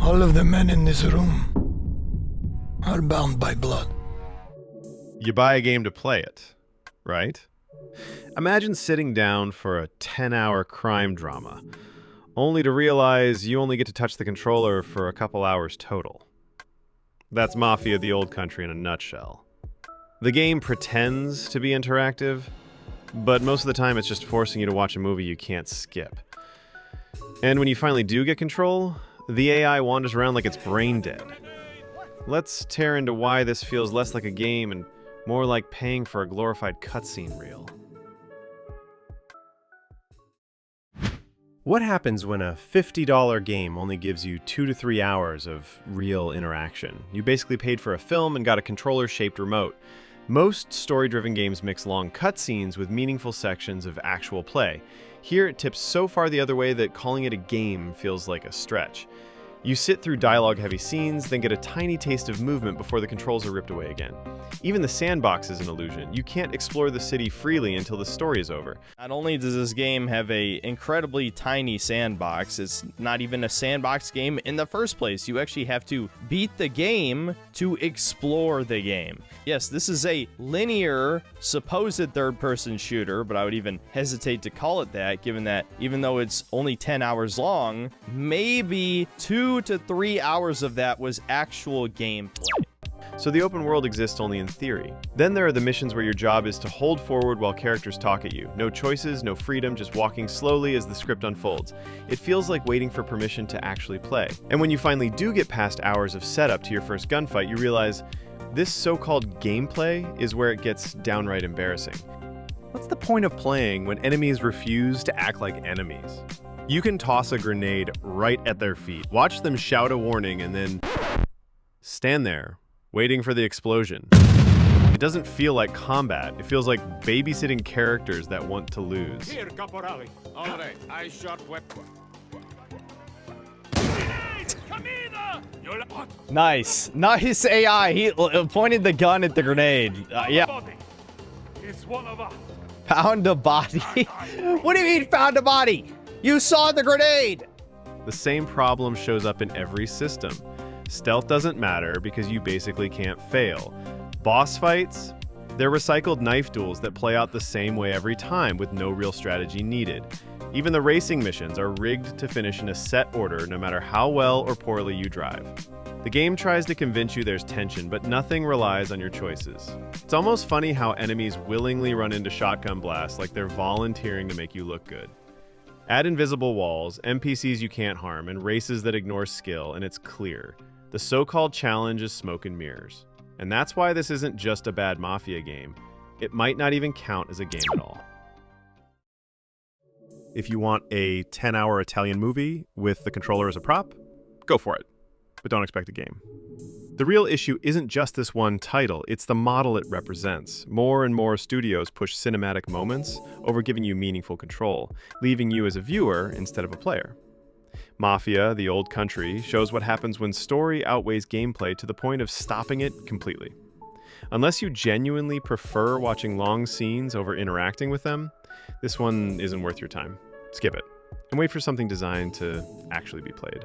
All of the men in this room are bound by blood. You buy a game to play it, right? Imagine sitting down for a 10-hour crime drama, only to realize you only get to touch the controller for a couple hours total. That's Mafia: The Old Country in a nutshell. The game pretends to be interactive, but most of the time it's just forcing you to watch a movie you can't skip. And when you finally do get control, the AI wanders around like it's brain dead. Let's tear into why this feels less like a game and more like paying for a glorified cutscene reel. What happens when a $50 game only gives you 2 to 3 hours of real interaction? You basically paid for a film and got a controller-shaped remote. Most story-driven games mix long cutscenes with meaningful sections of actual play. Here it tips so far the other way that calling it a game feels like a stretch. You sit through dialogue-heavy scenes, then get a tiny taste of movement before the controls are ripped away again. Even the sandbox is an illusion. You can't explore the city freely until the story is over. Not only does this game have a incredibly tiny sandbox, it's not even a sandbox game in the first place. You actually have to beat the game to explore the game. Yes, this is a linear, supposed third-person shooter, but I would even hesitate to call it that, given that even though it's only 10 hours long, maybe 2 to 3 hours of that was actual gameplay. So the open world exists only in theory. Then there are the missions where your job is to hold forward while characters talk at you. No choices, no freedom, just walking slowly as the script unfolds. It feels like waiting for permission to actually play. And when you finally do get past hours of setup to your first gunfight, you realize this so-called gameplay is where it gets downright embarrassing. What's the point of playing when enemies refuse to act like enemies? You can toss a grenade right at their feet, watch them shout a warning, and then stand there, waiting for the explosion. It doesn't feel like combat. It feels like babysitting characters that want to lose. Here, Caporale. All right, I shot weapon. Nice. Nice AI. He pointed the gun at the grenade. Yeah. It's one of us. Found a body? What do you mean found a body? You saw the grenade! The same problem shows up in every system. Stealth doesn't matter because you basically can't fail. Boss fights? They're recycled knife duels that play out the same way every time with no real strategy needed. Even the racing missions are rigged to finish in a set order no matter how well or poorly you drive. The game tries to convince you there's tension, but nothing relies on your choices. It's almost funny how enemies willingly run into shotgun blasts like they're volunteering to make you look good. Add invisible walls, NPCs you can't harm, and races that ignore skill, and it's clear. The so-called challenge is smoke and mirrors. And that's why this isn't just a bad Mafia game. It might not even count as a game at all. If you want a 10-hour Italian movie with the controller as a prop, go for it. But don't expect a game. The real issue isn't just this one title, it's the model it represents. More and more studios push cinematic moments over giving you meaningful control, leaving you as a viewer instead of a player. Mafia: The Old Country shows what happens when story outweighs gameplay to the point of stopping it completely. Unless you genuinely prefer watching long scenes over interacting with them, this one isn't worth your time. Skip it, and wait for something designed to actually be played.